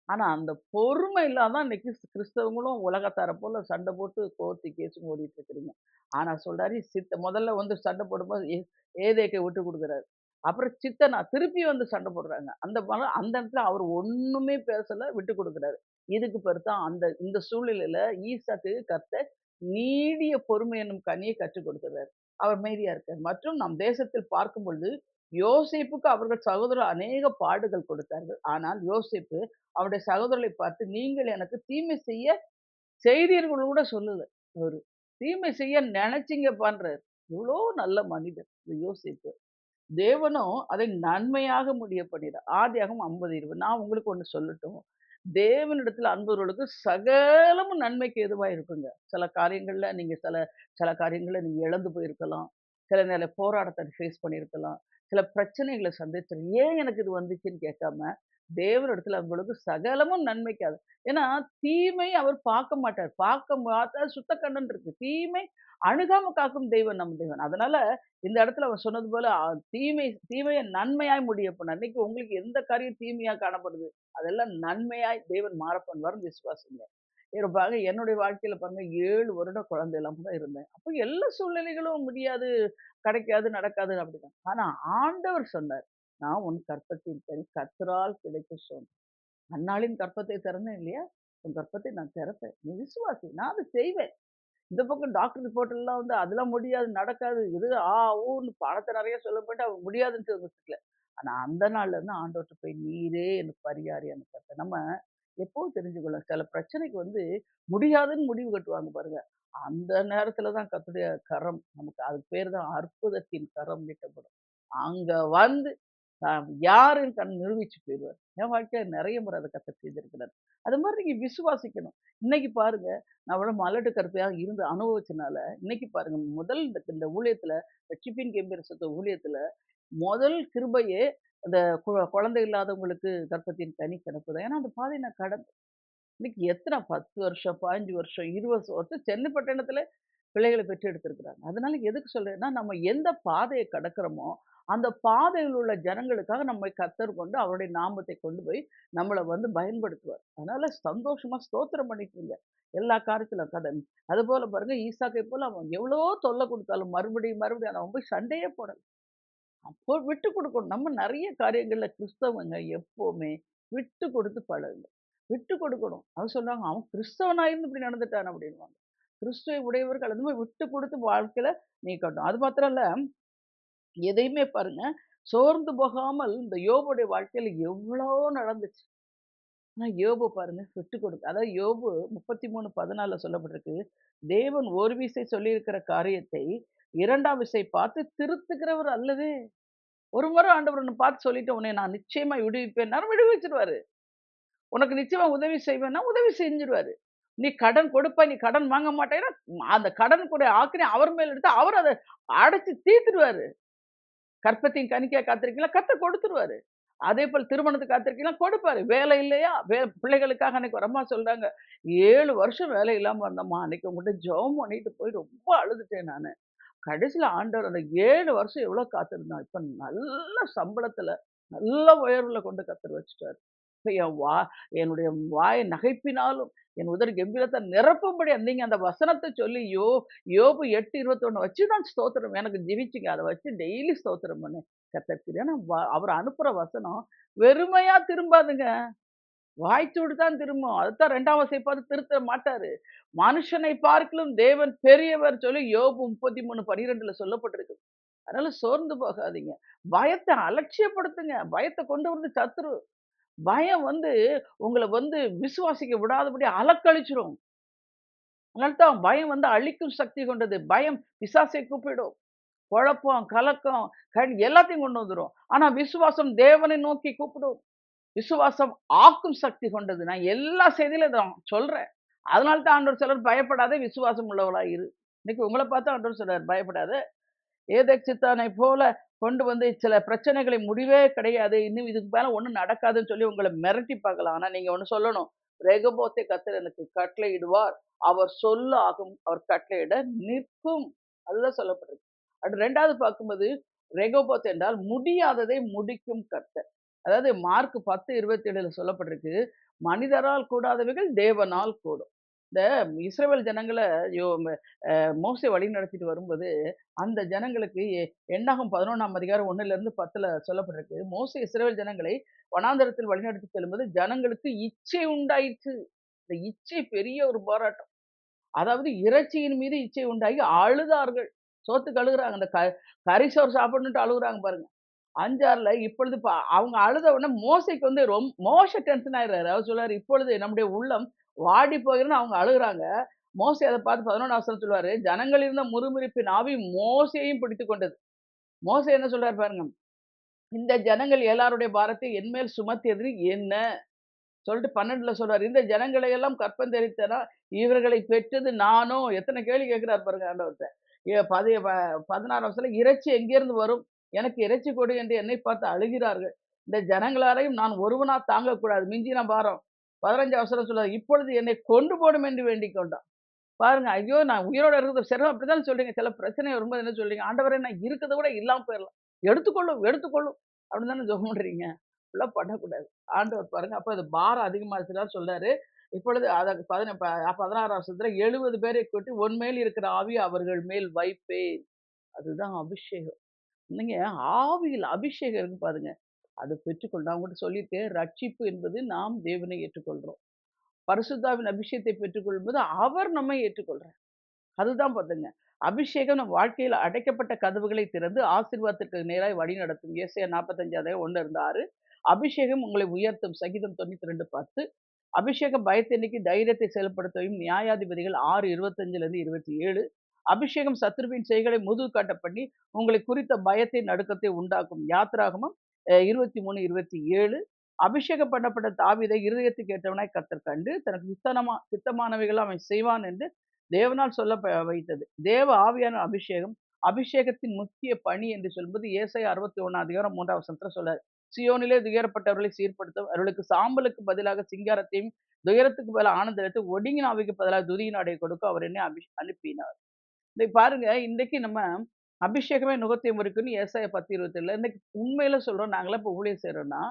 ஆனா, அந்த பொறுமை இல்லாம தான் இன்னைக்கு கிறிஸ்தவங்களும் உலகத்தார போல சண்டை போட்டு கோர்ட்டு, கேஸ்ன்னு ஓடிட்டு இருக்கிறீங்க. ஆனா சொல்றாரு, முதல்ல வந்து சண்டை போடும்போது ஏதேக்க விட்டு குடுக்குறாரு. அப்புறம் சித்தனா திருப்பி வந்து சண்டை போடுறாங்க. அந்த இடத்துல அவர் ஒண்ணுமே பேசல, விட்டு குடுக்குறாரு. இதுக்கு பிறகு தான் இந்த சூழ்நிலையில ஈசாக்கு கர்த்தர் நீடிய பொறுமை என்னும் கனியை கற்றுக் கொடுக்கிறார். அவர் அமைதியா இருக்கார். மற்றும் நம் தேசத்தில் பார்க்கும் பொழுது, யோசேப்புக்கு அவர்கள் சகோதரர் அநேக பாடுகள் கொடுத்தார்கள். ஆனால் யோசேப்பு அவருடைய சகோதரர்களை பார்த்து, நீங்கள் எனக்கு தீமை செய்ய செய்தீர்கள் கூட சொல்லல அவரு. தீமை செய்ய நெனச்சீங்கப்பான்றாரு. எவ்ளோ நல்ல மனிதர் இந்த யோசேப்பு. தேவனும் அதை நன்மையாக முடிய பண்ணினார். ஆதியாகமம் 50:20. நான் உங்களுக்கு ஒண்ணு சொல்லட்டும். தேவனிடத்தில் அன்புள்ளவர்களுக்கு சகலமும் நன்மைக்கு ஏதுவா இருக்குங்க. சில காரியங்கள்ல நீங்க சில சில காரியங்கள்ல நீங்க இழந்து போயிருக்கலாம். சில நேர போராட்டத்த ஃபேஸ் பண்ணியிருக்கலாம். சில பிரச்சனைகள சந்திச்சிருக்கலாம். ஏன் எனக்கு இது வந்துச்சுன்னு கேட்காம, தேவனிடத்தில் அன்புள்ளவர்களுக்கு சகலமும் நன்மைக்காது. ஏன்னா, தீமை அவர் பார்க்க மாட்டார். பார்த்தா சுத்த கண்ணன் இருக்கு. தீமை அணுகாம காக்கும் தெய்வம் நம் தெய்வன். அதனால இந்த இடத்துல அவர் சொன்னது போல தீமைய நன்மையாய் முடிய பண்ணார். இன்னைக்கு உங்களுக்கு எந்த காரியம் தீமையா காணப்படுது? அதெல்லாம் நன்மையாய் தேவன் மாற பண்ணுவார்ன்னு விசுவாசிங்க. பாருங்க என்னுடைய வாழ்க்கையில பாருங்க 7 வருடம் குழந்தை இல்லாம தான் இருந்தேன். அப்ப எல்லா சூழ்நிலைகளும் முடியாது, கிடைக்காது, நடக்காது அப்படிதான். ஆனா ஆண்டவர் சொன்னார், "நான் உன் கர்ப்பத்தின் கனி கர்த்தரால் கிடைக்கும் சொன்னேன். அன்னாளின் கர்ப்பத்தை திறந்தேன் இல்லையா? உன் கர்ப்பத்தை நான் திறப்பேன். நீ விசுவாசி. நான் அத செய்வேன்." இந்த பக்கம் டாக்டர் ரிப்போர்ட் எல்லாம் வந்து அதெல்லாம் முடியாது, நடக்காது. இது ஊன்னு பணத்த நெறைய சொல்லப்பட்டு அவங்க முடியாதுன்னு விட்டுட்டல. ஆனா அந்த நாள்ல இருந்து ஆண்டவர்ட்ட போய் நீரே எனக்கு பரிகாரி எனக்கு கர்த்தர். நம்ம எப்பவும் தெரிஞ்சுக்கணும். சில பிரச்சனைக்கு வந்து முடியாதுன்னு முடிவு கட்டுவாங்க பாருங்க. அந்த நேரத்துல தான் கர்த்தருடைய கரம் நமக்கு அதுக்கு பேரு தான் அற்புதத்தின் கரம் நீட்டப்படும். அங்க வந்து யாருன்னு நிரூபிச்சு போயிருவாரு. என் வாழ்க்கையில நெறைய முறை அத கர்த்தர் செய்திருக்கிறார். அது மாரி நீங்க விசுவாசிக்கணும். இன்னைக்கு பாருங்க, நான் அவ்வளவு மலட்டு கருப்பையா இருந்து அனுபவிச்சனால, இன்னைக்கு பாருங்க முதல் இந்த இந்த ஊழியத்துல ரட்சிப்பின் கெம்பீர சத்த ஊழியத்துல முதல் கிருபையே அந்த குழந்தை இல்லாதவங்களுக்கு கர்ப்பத்தின் கனி கிடப்பு தான். ஏன்னா அந்த பாதைய நான் கடந்தேன். இன்னைக்கு எத்தன 10 வருஷம், 15 வருஷம், 20 வருஷம் சென்னை பட்டணத்தில பிள்ளைகள பெற்றெடுத்திருக்கிறாங்க. அதனால எதுக்கு சொல்றேன்னா, நம்ம எந்த பாதைய கடக்கிறோமோ, அந்த பாதையில் உள்ள ஜனங்களுக்காக நம்மை கர்த்தர் கொண்டு அவருடைய நாமத்தை கொண்டு போய் நம்மள வந்து பயன்படுத்துவார். அதனால சந்தோஷமா ஸ்தோத்திரம் பண்ணிட்டுருங்க. எல்லா காரியத்திலும் அதுபோல பாருங்க ஈசாக்கை போல அவன் எவ்வளோ தொல்ல குடுத்தாலும் மறுபடியும் மறுபடியும் அவன் போய் சண்டையே போடல. அப்போ விட்டு குடுக்கணும். நம்ம நெறைய காரியங்கள்ல கிறிஸ்தவங்க எப்பவுமே விட்டு குடுத்து பழகுங்க. விட்டு கொடுக்கணும். அது சொல்றாங்க, "அவன் கிறிஸ்தவனா இருந்து இப்படி நடந்துட்டான்" அப்படின்னுவாங்க. கிறிஸ்துவை உடையவர்கள் அது மாரி விட்டு குடுத்து வாழ்க்கையில நீக்கட்டும். அது மாத்திரம் இல்ல, எதையுமே பாருங்க, சோர்ந்து போகாமல் இந்த யோபுடைய வாழ்க்கையில எவ்வளோ நடந்துச்சு. ஆனா யோபு பாருங்க விட்டுக் கொடுக்க அதாவது யோபு 33:14 சொல்லப்பட்டிருக்கு. தேவன் ஒரு விசை சொல்லியிருக்கிற காரியத்தை 2ஆம் விசை பார்த்து திருத்துகிறவர் அல்லவே. ஒரு முறை ஆண்டவர் உன்ன பார்த்து சொல்லிட்டு உன்னை நான் நிச்சயமா விடுவிப்பேன்னாரு, விடுவிச்சுருவாரு. உனக்கு நிச்சயமா உதவி செய்வேன்னா, உதவி செஞ்சுருவாரு. நீ கடன் கொடுப்ப, நீ கடன் வாங்க மாட்டேன்னா, அந்த கடனுக்குடைய ஆக்கினை அவர் மேல எடுத்து அவர் அத அடைச்சு தீர்த்துருவாரு. கற்பத்தின் கனிக்கா காத்திருக்கீங்களா? கர்த்தர் கொடுத்துருவாரு. அதேபோல திருமணத்துக்கு காத்திருக்கீங்களா? கொடுப்பாரு. வேலை இல்லையா? பிள்ளைகளுக்காக அன்னைக்கு ஒரு அம்மா சொல்றாங்க, 7 வருஷம் வேலை இல்லாம இருந்தேம்மா. அன்னைக்கு உங்ககிட்ட ஜெபம் பண்ணிட்டு போய் ரொம்ப அழுதுட்டேன் நானு. கடைசியில ஆண்டவர் அந்த 7 வருஷம் எவ்வளோ காத்திருந்தான். இப்ப நல்ல சம்பளத்துல, நல்ல உயர்வுல கொண்டு கர்த்தர் வச்சுட்டாரு. இப்ப என்னுடைய வாய் நகைப்பினாலும், என் உதடு கெம்பீரத்த நிரப்பும்படி நீங்க அந்த வசனத்த சொல்லி யோபு 8:21 வச்சு தான் ஸ்தோத்திரம் எனக்கு ஜெபிச்சுங்க. அத வச்சு டெய்லி ஸ்தோத்திரம் பண்ணேன். கர்த்தருக்கு. ஏன்னா அவர் அனுப்புற வசனம் வெறுமையா திரும்பாதுங்க. வாய்ச்சூடு தான் திரும்பும். அதுதான் 2ஆம் வசைப்பாடு திருத்த மாட்டாரு. மனுஷனை பார்க்கிலும் தேவன் பெரியவர் சொல்லி யோபு 33:12 சொல்லப்பட்டிருக்கு. அதனால சோர்ந்து போகாதீங்க. பயத்த அலட்சியப்படுத்துங்க. பயத்த கொண்டு வந்து சத்துரு. பயம் உங்கள விசுவாசிக்க விடாதபடி அலக்களிச்சிரும். அதனால தான் பயம் அழிக்கும் சக்தி கொண்டது. பயம் பிசாசை கூப்பிடும். குழப்பம், கலக்கம், எல்லாத்தையும் கொண்டு வந்துரும். ஆனா விசுவாசம் தேவனை நோக்கி கூப்பிடும். விசுவாசம் ஆக்கும் சக்தி கொண்டது. நான் எல்லா செய்தியிலும் இத சொல்றேன். அதனால தான் ஆண்டவர் சொல்றாரு, பயப்படாதே விசுவாசம் உள்ளவளா இரு. இன்னைக்கு உங்கள பார்த்து ஆண்டவர் சொல்றாரு, பயப்படாத. ஏதெக்சித்தானை போல கொண்டு சில பிரச்சனைகளை முடிவே கிடையாது. இன்னும் இதுக்கு மேல ஒண்ணும் நடக்காதுன்னு சொல்லி உங்கள மிரட்டி பார்க்கலாம். ஆனா நீங்க ஒண்ணு சொல்லணும். ரெகொபோத்தை கர்த்தர் எனக்கு கட்டளையிடுவார். அவர் சொல்ல ஆகும். அவர் கட்டளையிட நிற்கும். அதுதான் சொல்லப்பட்டிருக்கு. அடுத்து 2வது பார்க்கும்போது, ரெகொபோத் என்றால் முடியாததை முடிக்கும் கர்த்தர். அதாவது மார்க் 10:27ல சொல்லப்பட்டிருக்கு. மனிதரால் கூடாதவைகள் தேவனால் கூடும். இந்த இஸ்ரவேல் ஜனங்கள யோ மோசே வழிநடத்திட்டு வரும்போது, அந்த ஜனங்களுக்கு என்னாகும் 11ஆம் அதிகாரம் 1லிருந்து 10ல சொல்லப்பட்டிருக்கு. மோசே இஸ்ரவேல் ஜனங்களை வனாந்தரத்தில் வழிநடத்தி செல்லும்போது, ஜனங்களுக்கு இச்சை உண்டாயிற்று. இந்த இச்சை பெரிய ஒரு போராட்டம். அதாவது இறைச்சியின் மீது இச்சை உண்டாகி அழுதார்கள். சோத்துக்கு அழுகுறாங்க. அந்த கறி சோறு சாப்பிடணுன்ட்டு அழுகுறாங்க பாருங்க. 5, 6ல இப்பொழுது அவங்க அழுத உடனே மோசேக்கு மோசே டென்ஷன் ஆயிடுறாரு. அவர் சொல்றாரு, "இப்பொழுது நம்முடைய உள்ளம் வாடி போகிறதுன்னு" அவங்க அழுகுறாங்க. மோசே அத பார்த்து 11ஆம் வசனம் சொல்லுவாரு, "ஜனங்கள் இருந்த முறுமுறுப்பின் ஆவி மோசேயையும் பிடித்துக் கொண்டது." மோசே என்ன சொல்றாரு பாருங்க, "இந்த ஜனங்கள் எல்லாருடைய பாரத்தை என்மேல் சுமத்தியது என்ன?" சொல்லிட்டு 12ல சொல்றாரு, "இந்த ஜனங்களை எல்லாம் கர்ப்பந்தரித்தேனா, இவர்களை பெற்றது நானோ?" எத்தன கேள்வி கேட்கிறார் பாருங்க ஆண்டவர்ட்ட. எ பதி ப 16ஆம் வசனத்துல, "இறைச்சி எங்கேருந்து வரும்? எனக்கு இறைச்சி கொடு என்று என்னை பார்த்து அழுகிறார்கள். இந்த ஜனங்களாரையும் நான் ஒருவனா தாங்கக்கூடாது. மிஞ்சின பாரம்." 15ஆம் வசனம் சொல்றாரு, "இப்பொழுது என்னை கொண்டு போடும் என்று வேண்டிக் கொண்டான்." பாருங்க, ஐயோ! நான் உயிரோட இருக்கிறது சிரமம் அப்படித்தானே சொல்றீங்க. சில பிரச்சனை வரும்போது என்ன சொல்றீங்க? ஆண்டவரே நான் இருக்கிறத விட இல்லாம போயிரலாம். எடுத்துக்கொள்ளும், எடுத்துக்கொள்ளும். அப்படின்னு தானே ஜெபம் பண்றீங்க. அப்படிலாம் பண்ணக்கூடாது. ஆண்டவர் பாருங்க, அப்ப அது பாரம் அதிகமாச்சுன்னா சொல்றாரு. இப்பொழுது அத 16ஆம் வசனத்துல 70 பேரை கூட்டி உன்மேல் இருக்கிற ஆவிய அவர்கள் மேல் வைப்பேன். அதுதான் அபிஷேகம். நீங்க ஆவியில் அபிஷேகம் இருக்கு பாருங்க. அத பெற்றுக்கொள் நான் உங்கட்ட சொல்லியிருக்கேன். ரட்சிப்பு என்பது நாம் தேவனை ஏற்றுக்கொள்றோம். பரிசுத்தாவின் அபிஷேகத்தை பெற்றுக்கொள்ளும்போது அவர் நம்மை ஏற்றுக்கொள்றார். அதுதான் பாத்துங்க. அபிஷேகம் நம் வாழ்க்கையில அடைக்கப்பட்ட கதவுகளை திறந்து ஆசீர்வாதத்திற்கு நேராய் வழிநடத்தும். ஏசாயா 45 1 6. அபிஷேகம் உங்களை உயர்த்தும். சங்கீதம் 92:10. அபிஷேகம் பயத்தை நீக்கி தைரியத்தை செயல்படுத்தவும். நியாயாதிபதிகள் 6:25-27. அபிஷேகம் சத்துருவின் செய்களை முதுகு காட்ட பண்ணி உங்களை குறித்த பயத்தை நடுக்கத்தை உண்டாக்கும். யாத்திராகமம் 23:27. அபிஷேகம் பண்ணப்பட்ட தாவீதை இருதயத்துக்கு ஏற்றவனாய் கர்த்தர் கண்டு தனக்கு சித்தமானவைகளை அவன் செய்வான் என்று தேவனால் சொல்ல வைத்தது. தேவ ஆவியான அபிஷேகம், அபிஷேகத்தின் முக்கிய பணி என்று சொல்வது ஏசாயா 61:3 வசனத்துல சொல்றாரு. சியோனிலே துயரப்பட்டவர்களை சீர்படுத்தும். அவர்களுக்கு சாம்பலுக்கு பதிலாக சிங்காரத்தையும், துயரத்துக்கு பதிலா ஆனந்தத்தை, ஒடுங்கின ஆவிக்கு பதிலாக துதியின் ஆடையை கொடுக்க அவர் என்னை அனுப்பினார். இன்னைக்கு பாருங்க, இன்னைக்கு நம்ம அபிஷேகமே நுகத்தை முறிக்கும்னு ஏசாயா 10:27. இன்னைக்கு உண்மையில சொல்றோம். நாங்கலாம் இப்ப ஊழியம் செய்றோம்னா,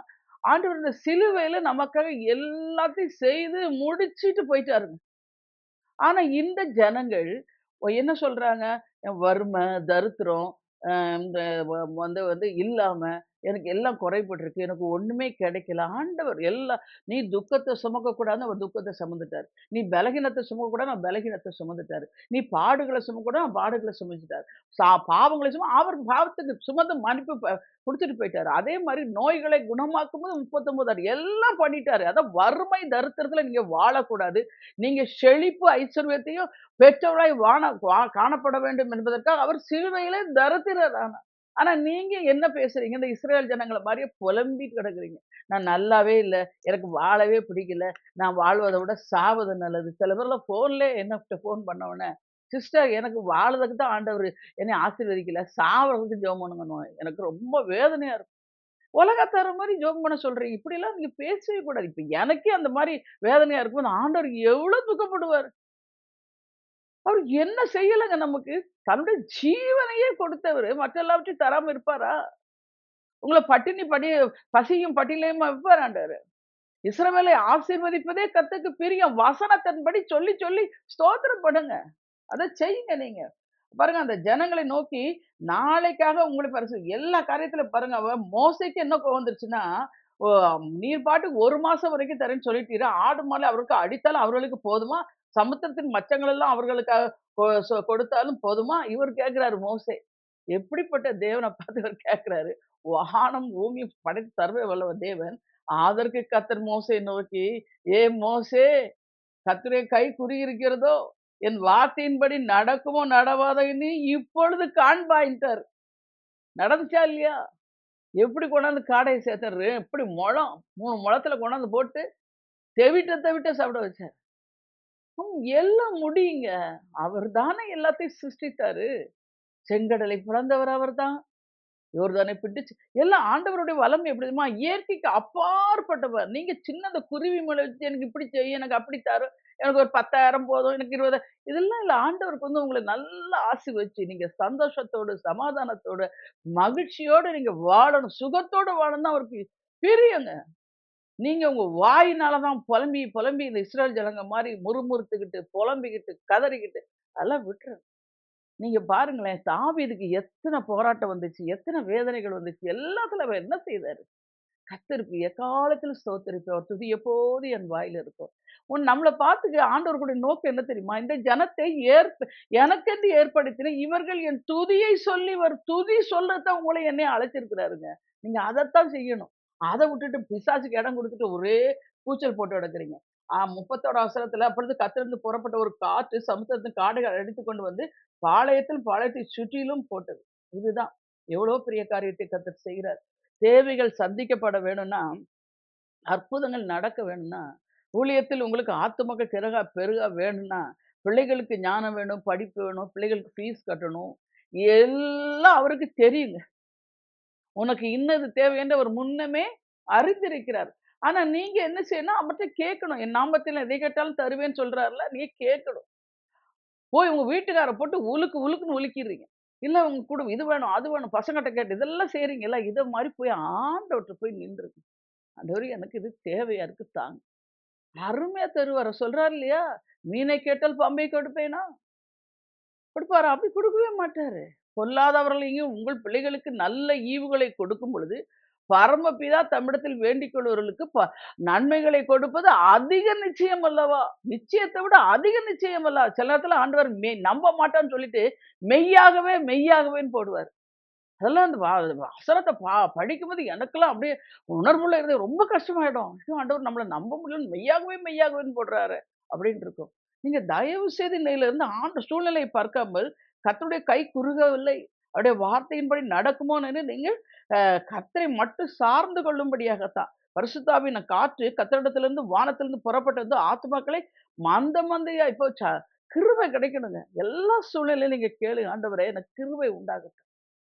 ஆண்டவர் இந்த சிலுவையில நமக்காக எல்லாத்தையும் செய்து முடிச்சுட்டு போயிட்டாருங்க. ஆனா இந்த ஜனங்கள் என்ன சொல்றாங்க? வறுமை, தரித்திரம், இந்த வ வந்து வந்து இல்லாம, எனக்கு எல்லாம் குறைபட்டிருக்கு. எனக்கு ஒண்ணுமே கிடைக்கல. ஆண்டவர் நீ துக்கத்த சுமக்கக்கூடாதுன்னு அவர் துக்கத்த சுமந்துட்டாரு. நீ பலகீனத்த சுமக்கக்கூடாதுன்னு அவர் பலகீனத்த சுமந்துட்டாரு. நீ பாடுகள சுமக்கக்கூடாதுன்னு அவர் பாடுகள சுமந்துட்டாரு. பாவங்கள அவர் பாவத்துக்கு சுமந்து மன்னிப்பு குடுத்துட்டு போயிட்டாரு. அதே மாரி நோய்களை குணமாக்கும்போது 39 எல்லாம் பண்ணிட்டாரு. அதான் வறுமை தரித்திரத்துல நீங்க வாழக்கூடாது. நீங்க செழிப்பு ஐஸ்வர்யத்தையும் பெற்றவராய் காணப்பட வேண்டும் என்பதற்காக அவர் சிலுவையிலே தரித்திரர் ஆனார். ஆனா நீங்க என்ன பேசுறீங்க? இந்த இஸ்ரவேல் ஜனங்கள மாரியே புலம்பிட்டு கிடக்குறீங்க. நான் நல்லாவே இல்ல. எனக்கு வாழவே பிடிக்கல. நான் வாழ்வத விட சாவது நல்லது. சில பேர்லாம் ஃபோன்லயே என்னட்ட ஃபோன் பண்ண உடனே, சிஸ்டர் எனக்கு வாழறதுக்கு தான் ஆண்டவரு என்னைய ஆசீர்வதிக்கல. சாவறதுக்கு ஜெபம் பண்ணுங்கன்னுவாங்க. எனக்கு ரொம்ப வேதனையா இருக்கும். உலகத்தார் மாரி ஜெபம் பண்ண சொல்றீங்க. இப்படிலாம் நீங்க பேசவே கூடாது. இப்ப எனக்கே அந்த மாரி வேதனையா இருக்கும்போது ஆண்டவர் எவ்வளவு துக்கப்படுவாரு. அவரு என்ன செய்யலங்க நமக்கு? தன்னுடைய ஜீவனையே கொடுத்தவரு மற்ற எல்லாவற்றையும் தராம இருப்பாரா? உங்கள பசியும் பட்டினியுமா வைப்பார் ஆண்டவரு. இஸ்ரவேலை ஆசீர்வதிப்பதே கர்த்தருக்கு பிரியம். வசனத்தின்படி சொல்லி சொல்லி ஸ்தோத்திரம் பண்ணுங்க. அத செய்யுங்க நீங்க. பாருங்க அந்த ஜனங்களை நோக்கி நாளைக்காக உங்களை எல்லா காரியத்திலும் பாருங்க மோசேக்கு என்ன கோவம் வந்துருச்சுன்னா, ஓ நீர் பாட்டுக்கு 1 மாசம் வரைக்கும் தரேன்னு சொல்லிட்டீரு. ஆடு மாடு அவருக்கு அடித்தாலும் அவர்களுக்கு போதுமா? சமுத்திரத்தின் மச்சங்கள் எல்லாம் அவர்களுக்காக கொடுத்தாலும் போதுமா? இவர் கேட்கிறாரு மோசே. எப்படிப்பட்ட தேவன பார்த்து இவர் கேட்கிறாரு. வானம் பூமியும் படைத்த சர்வ வல்லவ தேவன். அதற்கு கர்த்தர் மோசேயை நோக்கி, "ஏ மோசே, கர்த்தருடைய கை குறுகியிருக்கிறதோ, என் வார்த்தையின்படி நடக்குமோ நடவாதோ நீ இப்பொழுது காண்பாயின்ட்டாரு." நடந்துச்சா இல்லையா? எப்படி கொண்டாந்து காடைய சேர்த்தாரு. எப்படி முழம் 3 முழத்துல கொண்டாந்து போட்டு தெவிட்ட தெவிட்ட சாப்பிட வச்சாரு. எல்லாம் முடியுங்க. அவர் தானே எல்லாத்தையும் சிருஷ்டித்தாரு. செங்கடலை பிளந்தவர் அவர்தான். யோர்தானை பிடிச்சு எல்லாம் ஆண்டவருடைய வல்லமை எப்படி தெரியுமா? இயற்கைக்கு அப்பாற்பட்டவர். நீங்க சின்ன அந்த குருவி முளை வச்சு எனக்கு இப்படி செய்யும், எனக்கு அப்படி தரும், எனக்கு ஒரு 10,000 போதும், எனக்கு 20 இதெல்லாம் இல்ல. ஆண்டவருக்கு உங்கள நல்லா ஆசீர்வதிச்சு, நீங்க சந்தோஷத்தோடு, சமாதானத்தோட, மகிழ்ச்சியோட நீங்க வாழணும். சுகத்தோட வாழணும் தான் அவருக்கு பிரியங்க. நீங்க உங்க வாயினால தான் புலம்பி, புலம்பி இந்த இஸ்ரவேல் ஜனங்க மாரி முறுமுறுத்துக்கிட்டு, புலம்பிக்கிட்டு, கதறிக்கிட்டு அதெல்லாம் விட்டுருங்க. நீங்க பாருங்களேன், தாவீதுக்கு எத்தன போராட்டம் வந்துச்சு, எத்தன வேதனைகள் வந்துச்சு. எல்லாத்துல அவர் என்ன செய்தாரு? கர்த்தருக்கு எக்காலத்திலும் ஸ்தோத்திரிப்பேன். அவர் துதி எப்போதும் என் வாயில இருக்கும். நம்மள பார்த்துக்க ஆண்டவருடைய நோக்கம் என்ன தெரியுமா? இந்த ஜனத்தை எனக்கென்று ஏற்படுத்தின இவர்கள் என் துதியை சொல்லி துதி சொல்லத்தான் உங்களை என்னைய அழைச்சிருக்கிறாருங்க. நீங்க அதத்தான் செய்யணும். அத விட்டுட்டு பிசாசுக்கு இடம் குடுத்துட்டு ஒரே கூச்சல் போட்டு கிடக்குறீங்க. 30 வசனத்துல அப்பொழுது கர்த்தரிடமிருந்து புறப்பட்ட ஒரு காற்று சமுத்திரத்தின் காடுகளை அடித்துக் கொண்டு வந்து பாளையத்தை சுற்றிலும் போட்டது. இதுதான் எவ்வளோ பெரிய காரியத்தை கர்த்தர் செய்கிறார். தேவைகள் சந்திக்கப்பட வேணும்னா, அற்புதங்கள் நடக்க வேணும்னா, ஊழியத்தில் உங்களுக்கு ஆத்துமக்கள் பெருக வேணும்னா, பிள்ளைகளுக்கு ஞானம் வேணும், படிப்பு வேணும், பிள்ளைகளுக்கு ஃபீஸ் கட்டணும். எல்லாம் அவருக்கு தெரியுங்க. உனக்கு இன்னது தேவை என்று அவர் முன்னமே அறிந்திருக்கிறார். ஆனா நீங்க என்ன செய்யணும்? அவர்ட்ட கேட்கணும். என் நாமத்தில் எதை கேட்டாலும் தருவேன்னு சொல்றார்ல, நீங்க கேட்கணும். போய் உங்க வீட்டுக்கார போட்டு உலுக்குன்னு உலுக்கிறீங்க. இல்ல உங்க குடும்பம் இது வேணும், அது வேணும், பசங்கட்ட கேட்டு இதெல்லாம் செய்றீங்கல்ல, இத மாரி போய் ஆண்டவர்ட்ட போய் நின்றுங்க. ஆண்டவரே எனக்கு இது தேவையா இருக்கு தாங்க. அருமையா தருவாரு. சொல்றாரு இல்லையா? மீனை கேட்டால் பாம்பை கொடுப்பேனா? கொடுப்பாரா? அப்படி குடுக்கவே மாட்டாரு. பொல்லாதவர்களையும் உங்கள் பிள்ளைகளுக்கு நல்ல ஈவுகளை கொடுக்கும் பொழுது, பரமபிதா தம்மிடத்தில் வேண்டிக் கொள்வர்களுக்கு நன்மைகளை கொடுப்பது அதிக நிச்சயம் அல்லவா? நிச்சயத்தை விட அதிக நிச்சயம் அல்லவா? சில நேரத்துல ஆண்டவர் நம்ப மாட்டான்னு சொல்லிட்டு, மெய்யாகவே மெய்யாகவேன்னு போடுவாரு. அதெல்லாம் அந்த வசனத்த படிக்கும்போது எனக்கெல்லாம் அப்படியே உணர்வுள்ள இருந்து ரொம்ப கஷ்டமாயிடும். ஐயோ! ஆண்டவர் நம்மள நம்ப முடியலன்னு மெய்யாகவே மெய்யாகவேன்னு போடுறாரே! அப்படின்னு இருக்கும். நீங்க தயவு செய்து இன்னையிலிருந்து சூழ்நிலையை பார்க்காமல், கர்த்தருடைய கை குறுகவில்லை. அவருடைய வார்த்தையின்படி நடக்குமோன்னு நீங்க கர்த்தரை மட்டும் சார்ந்து கொள்ளும்படியாகத்தான். பரிசுத்தாவின் காற்று கர்த்தரிடத்திலிருந்து வானத்திலிருந்து புறப்பட்டது ஆத்துமாக்களை மந்தையா இப்போ கிருபை கிடைக்கணுங்க. எல்லா சூழ்நிலையிலும் நீங்க கேளுங்க. ஆண்டவரே எனக்கு கிருபை உண்டாகட்டும்.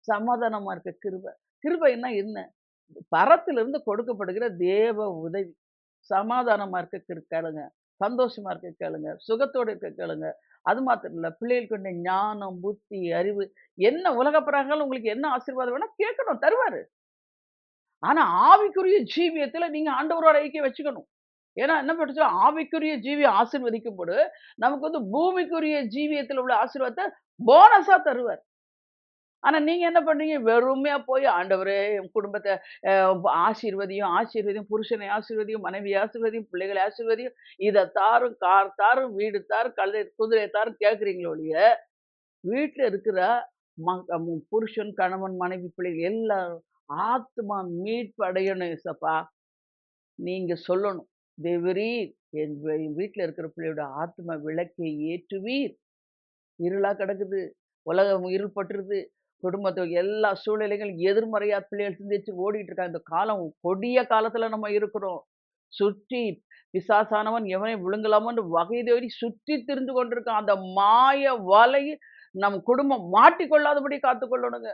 சமாதானமா இருக்க கிருபை. கிருபைன்னா என்ன? பரத்திலிருந்து கொடுக்கப்படுகிற தேவ உதவி. சமாதானமா இருக்க கேளுங்க. சந்தோஷமா இருக்க கேளுங்க. சுகத்தோட இருக்க கேளுங்க. அது மாத்திரம் இல்ல. பிள்ளைகளுக்கு வேண்டிய ஞானம், புத்தி, அறிவு என்ன உலக பிரகாரம் உங்களுக்கு என்ன ஆசீர்வாதம் வேணா கேட்கணும் தருவாரு. ஆனா ஆவிக்குரிய ஜீவியத்துல நீங்க ஆண்டவரோட ஐக்கியம் வச்சுக்கணும். ஏன்னா என்ன படிச்சா ஆவிக்குரிய ஜீவியம் ஆசீர்வதிக்கும்போது, நமக்கு பூமிக்குரிய ஜீவியத்துல உள்ள ஆசீர்வாதத்த போனஸா தருவார். ஆனா நீங்க என்ன பண்றீங்க? வெறுமையா போய் ஆண்டவரே என் குடும்பத்த அ ஆசீர்வதியும், ஆசீர்வதியும், புருஷனை ஆசீர்வதியும், மனைவியை ஆசீர்வதியும், பிள்ளைகளை ஆசீர்வதியும், இத தாரும், கார் தாரும், வீடு தாரும், குதிரைய தாரும் கேட்கிறீங்களே ஒழிய, வீட்ல இருக்கிற புருஷன், கணவன், மனைவி, பிள்ளைகள் எல்லாரும் ஆத்துமா மீட்பு அடையணும் ஏசப்பா. நீங்க சொல்லணும். தேவரீர் என் வீட்ல இருக்கிற பிள்ளையோட ஆத்தும விளக்கை ஏற்றுவீர். இருளா கிடக்குது. உலகம் இருள் பட்டுருது. குடும்பத்துல எல்லா சூழ்நிலைகளும் எதிர்மறையா பிள்ளைகள் சிந்திச்சு ஓடிட்டு இருக்காங்க. இந்த காலம் கொடிய காலத்துல நம்ம இருக்கிறோம். சுற்றி பிசாசானவன் எவனை விழுங்கலாமோன்னு வகை தேடி சுற்றி திரிந்து கொண்டிருக்கான். அந்த மாய வலையில் நம் குடும்பம் மாட்டிக்கொள்ளாதபடி காத்துக்கொள்ளணுங்க.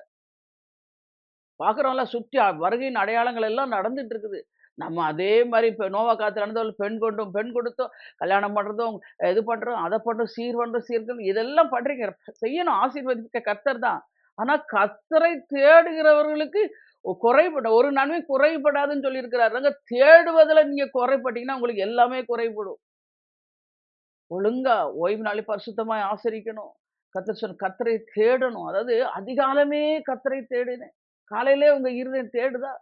பார்க்குறோம்ல சுற்றி வருகையின் அடையாளங்கள் எல்லாம் நடந்துட்டு இருக்குது. நம்ம அதே மாரி இப்ப நோவா காலத்துல நடந்தோம் பெண் கொண்டோம், பெண் கொடுத்தோம், கல்யாணம் பண்றதும், இது பண்றோம், அத பண்றோம், சீர் பண்றோம், சீர்கணும் இதெல்லாம் பண்றீங்க. செய்யணும் ஆசீர்வதிக்க கர்த்தர் தான். ஆனா கர்த்தரை தேடுகிறவர்களுக்கு குறைபடும். ஒரு நன்மை குறைபடாதுன்னு சொல்லியிருக்கிறாருங்க. தேடுவதுல நீங்க குறைபட்டீங்கன்னா, உங்களுக்கு எல்லாமே குறைபடும். ஒழுங்கா ஓய்வு நாளை பரிசுத்தமாய் ஆசரிக்கணும். கர்த்தர் சொன்ன கர்த்தரை தேடணும். அதாவது அதிகாலமே கர்த்தரை தேடினேன். காலையிலே உங்க இருதயம் தேடுதா?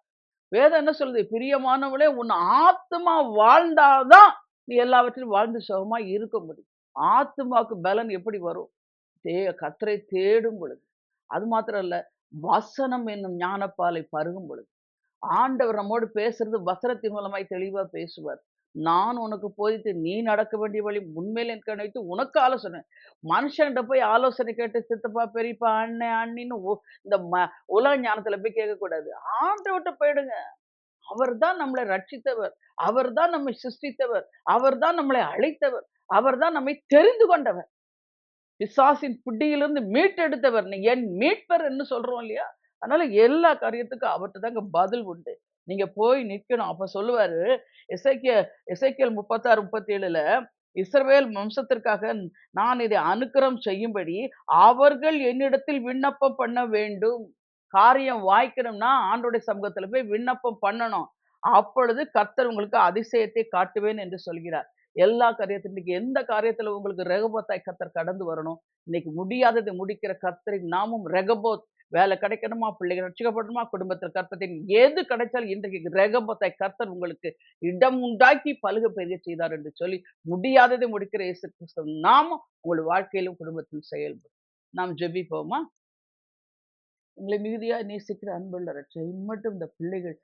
வேதம் என்ன சொல்லுது? பிரியமானவளே உன் ஆத்துமா வாழ்ந்தாதான் நீ எல்லாவற்றிலும் வாழ்ந்து சுகமா இருக்க முடியும். ஆத்துமாக்கு பலன் எப்படி வரும்? கர்த்தரை தேடும் பொழுது. அது மாத்திரம் இல்ல, வசனம் என்னும் ஞானப்பாலை பருகும் பொழுது. ஆண்டவர் நம்மோடு பேசுறது வசனத்தின் மூலமாய் தெளிவா பேசுவார். நான் உனக்கு போதித்து நீ நடக்க வேண்டிய வழி உண்மையில எனக்கு அழைத்து உனக்கு ஆலோசனை. மனுஷன்கிட்ட போய் ஆலோசனை கேட்டு சித்தப்பா, பெரியப்பா, அண்ணன், அண்ணின்னு இந்த உலக ஞானத்துல போய் கேட்கக்கூடாது. ஆண்டவர்ட்ட போயிடுங்க. அவர்தான் நம்மளை ரட்சித்தவர். அவர்தான் நம்மை சிருஷ்டித்தவர். அவர்தான் நம்மளை அழைத்தவர். அவர்தான் நம்மை தெரிந்து கொண்டவர். பிசாசின் பிடியிலிருந்து மீட்டெடுத்தவர். என் மீட்பர் என்று சொல்றோம் இல்லையா? அதனால எல்லா காரியத்துக்கும் அவர்ட்ட தாங்க பதில் உண்டு. நீங்க போய் நிக்கணும். அப்ப சொல்லுவாரு, எசேக்கியேல் 36, 37ல இஸ்ரவேல் வம்சத்திற்காக நான் இதை அனுக்கிரகம் செய்யும்படி அவர்கள் என்னிடத்தில் விண்ணப்பம் பண்ண வேண்டும். காரியம் வாய்க்கணும்னா ஆண்டவருடைய சமூகத்துல போய் விண்ணப்பம் பண்ணணும். அப்பொழுது கர்த்தர் உங்களுக்கு அதிசயத்தை காட்டுவேன் என்று சொல்கிறார். எல்லா காரியத்திலும் இன்னைக்கு எந்த காரியத்துல உங்களுக்கு ரெகோபோத்தாய் கர்த்தர் கடந்து வரணும். இன்னைக்கு முடியாததை முடிக்கிற கர்த்தரின் நாமம் ரெகோபோத். வேலை கிடைக்கணுமா, பிள்ளைகள் ரட்சிக்கப்படணுமா, குடும்பத்தில் கற்பத்தின் எது கிடைச்சாலும் இன்றைக்கு ரெகோபோத்தாய் கர்த்தர் உங்களுக்கு இடம் உண்டாக்கி பலுக பெரிய செய்தார் என்று சொல்லி முடியாததை முடிக்கிற இயேசு கிறிஸ்து நாமம் உங்கள் வாழ்க்கையிலும் குடும்பத்திலும் செயல்படும். நாம் ஜெபிப்போமா? உங்களை மிகுதியா நேசிக்கிற அன்புள்ள ரட்சகர், இம்மட்டும் இந்த பிள்ளைகள்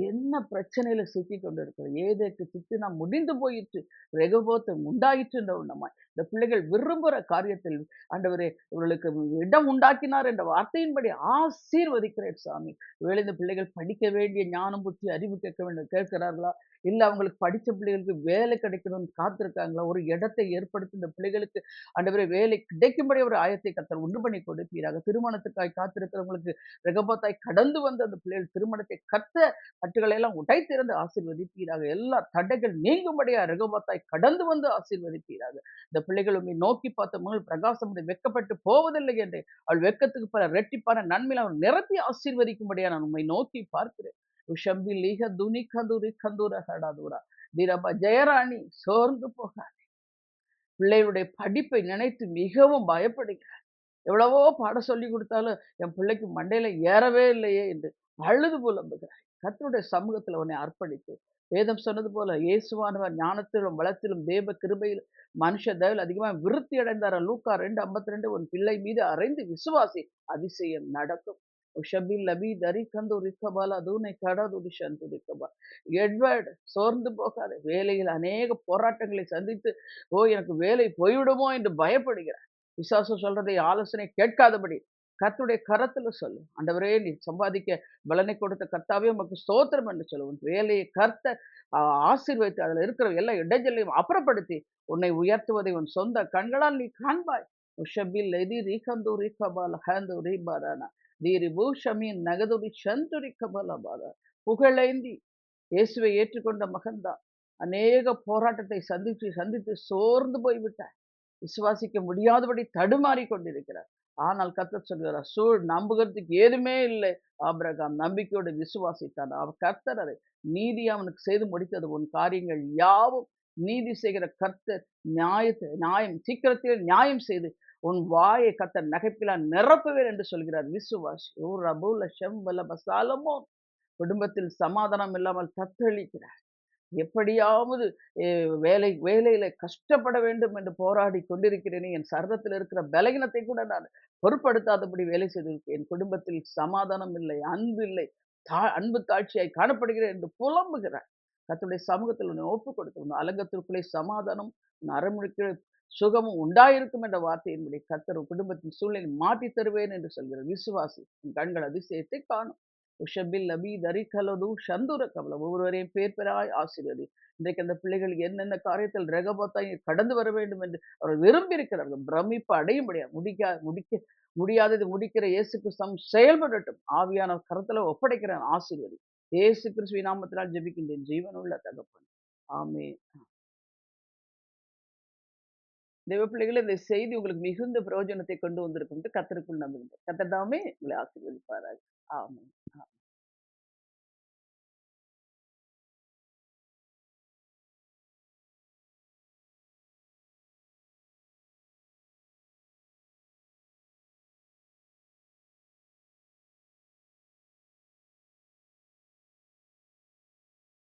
என்ன பிரச்சனையில சிக்கிக் கொண்டிருக்கிறது? ஏதேக்கு சித்தினா முடிந்து போயிற்று. ரெகோபோத்து உண்டாயிற்று என்ற உண்ணமாய். இந்த பிள்ளைகள் விரும்புகிற காரியத்தில் ஆண்டவரே இவர்களுக்கு இடம் உண்டாக்கினார் என்ற வார்த்தையின்படி ஆசீர்வதிக்கிறேன் சாமி. ஒருவேளை இந்த பிள்ளைகள் படிக்க வேண்டிய ஞானம், புத்தி, அறிவு கேட்க வேண்டும் கேட்கிறார்களா? இல்ல அவங்களுக்கு படிச்ச பிள்ளைகளுக்கு வேலை கிடைக்கணும்னு காத்திருக்காங்களா? ஒரு இடத்தை ஏற்படுத்தி இந்த பிள்ளைகளுக்கு ஆண்டவரே வேலை கிடைக்கும்படி ஒரு ஆயத்தை கர்த்தர் உண்டு பண்ணி கொடுப்பீராக. திருமணத்துக்காய் காத்திருக்கிறவங்களுக்கு ரெகோபோத்தாய் கடந்து வந்த அந்த பிள்ளைகள் திருமணத்தை கட்டுகளை எல்லாம் உடைத்திருந்து ஆசீர்வதிப்பீராக. எல்லா தடைகள் நீங்கும்படியா ரெகோபோத்தாய் கடந்து வந்து ஆசீர்வதிப்பீராக. இந்த பிள்ளைகள் உம்மை நோக்கி பார்த்த முகல் பிரகாசம் வெட்கப்பட்டு போவதில்லை என்று அவள் வெட்கத்துக்கு பல ரெட்டிப்பான நன்மையில் அவள் நிரப்பி ஆசீர்வதிக்கும்படியா நான் உம்மை நோக்கி பார்க்கிறேன். உஷம்பி லீக துனி கந்தூரி கந்தூர ஹடாதூரா தீரபா ஜெயராணி சோர்ந்து போக பிள்ளைகளுடைய படிப்பை நினைத்து மிகவும் பயப்படுகிறேன். எவ்வளவோ பாடம் சொல்லி கொடுத்தாலும் என் பிள்ளைக்கு மண்டையில ஏறவே இல்லையே என்று அழுது புலம்புகிறாய். கர்த்தருடைய சமூகத்துல உன்னை அர்ப்பணித்து வேதம் சொன்னது போல இயேசுவானவர் ஞானத்திலும் பலத்திலும் தேவ கிருபையிலும் மனுஷ தயவில் அதிகமாக விருத்தி அடைந்தார். லூக்கா 2:52 உன் பிள்ளை மீது அறைந்து விசுவாசி அதிசயம் நடக்கும். உஷபில் லபி தரி கந்து ரிக்கபால் அதூனை கடதுடி சந்து ரிக்கபா. எட்வர்ட் சோர்ந்து போகாத வேலையில் அநேக போராட்டங்களை சந்தித்து எனக்கு வேலை போய்விடுமோ என்று பயப்படுகிறார். விசுவாசம் சொல்றதை ஆலோசனை கேட்காதபடி கர்த்தருடைய கரத்துல சொல்லு. ஆண்டவரே நீ சம்பாதிக்க பலனை கொடுத்த கர்த்தாவே உமக்கு ஸ்தோத்திரம் என்று சொல்லு. உன் வேலையை கர்த்தர் ஆசீர்வதித்து அதுல இருக்கிற எல்லா இடைஞ்சலையும் அப்புறப்படுத்தி உன்னை உயர்த்துவதை உன் சொந்த கண்களால் நீ காண்பாய். உஷபில் எதி ரீகந்து ரீகபால ஹேந்து ரீபாரானா தீரி பூஷமின் நகதுரி சந்துரி கபலபார புகழேந்தி இயேசுவை ஏற்றுக்கொண்ட மகன்தான் அநேக போராட்டத்தை சந்தித்து சந்தித்து சோர்ந்து போய்விட்டார். விசுவாசிக்க முடியாதபடி தடுமாறி கொண்டிருக்கிறார். ஆனால் கர்த்தர் சொல்கிறார், நம்புகிறதுக்கு ஏதுமே இல்லை. ஆபிரகாம் நம்பிக்கையோடு விசுவாசித்தான். அவர் கர்த்தர் அதை நீதி அவனுக்கு செய்து முடித்தது. உன் காரியங்கள் யாவும் நீதி செய்கிற கர்த்தர் நியாயம் சீக்கிரத்தில் நியாயம் செய்து உன் வாயை கர்த்தர் நகைப்பினால் நிரப்புவேன் என்று சொல்கிறார். விசுவாசி. ஓ ரபுல ஷெம்பல பசாலமோ. குடும்பத்தில் சமாதானம் இல்லாமல் தத்தளிக்கிறார். எப்படியாவது வேலையில கஷ்டப்பட வேண்டும் என்று போராடி கொண்டிருக்கிறேனே, என் சரீரத்தில் இருக்கிற பலகீனத்தை கூட நான் பொருட்படுத்தாதபடி வேலை செய்திருக்கிறேன். என் குடும்பத்தில் சமாதானம் இல்லை, அன்பு இல்லை, அன்பு தாழ்ச்சியாய் காணப்படுகிறேன் என்று புலம்புகிறார். கர்த்தருடைய சமூகத்தில் உன்னை ஒப்புக் கொடுத்து, உன் அலங்கத்திற்குள்ளே சமாதானம், உன் அரண்மனைக்கு சுகமும் உண்டாயிருக்கும் என்ற வார்த்தையின்படி கர்த்தர் உன் குடும்பத்தின் சூழ்நிலை மாற்றி தருவேன் என்று சொல்கிறார். விசுவாசி. உன் கண்கள் அதிசயத்தை காணும். உஷபில் அபி தரிகலது சந்துர கவலம் ஒவ்வொருவரையும் பேர் பெறாய் ஆசீர்வதி. இன்றைக்கு அந்த பிள்ளைகள் என்னென்ன காரியத்தில் ரெகபத்தாய் கடந்து வர வேண்டும் என்று அவர் விரும்பி இருக்கிறார்கள். பிரமிப்பு அடையும்படியா முடியாதது முடிக்கிற இயேசு கிறிஸ்து செயல்படட்டும். ஆவியான கருத்துல ஒப்படைக்கிறேன். ஆசீர்வதி. இயேசு கிறிஸ்துவின் நாமத்தினால் ஜெபிக்கின்றேன் ஜீவனுள்ள தகப்பன். ஆமென். தேவ பிள்ளைகளே, இந்த செய்தி உங்களுக்கு மிகுந்த பிரயோஜனத்தை கொண்டு வந்திருக்கும் என்று கர்த்தருக்குள் நம்புகிறேன். கர்த்தர் தாமே உங்களை ஆசீர்வதிப்பாராக. ஆமென்.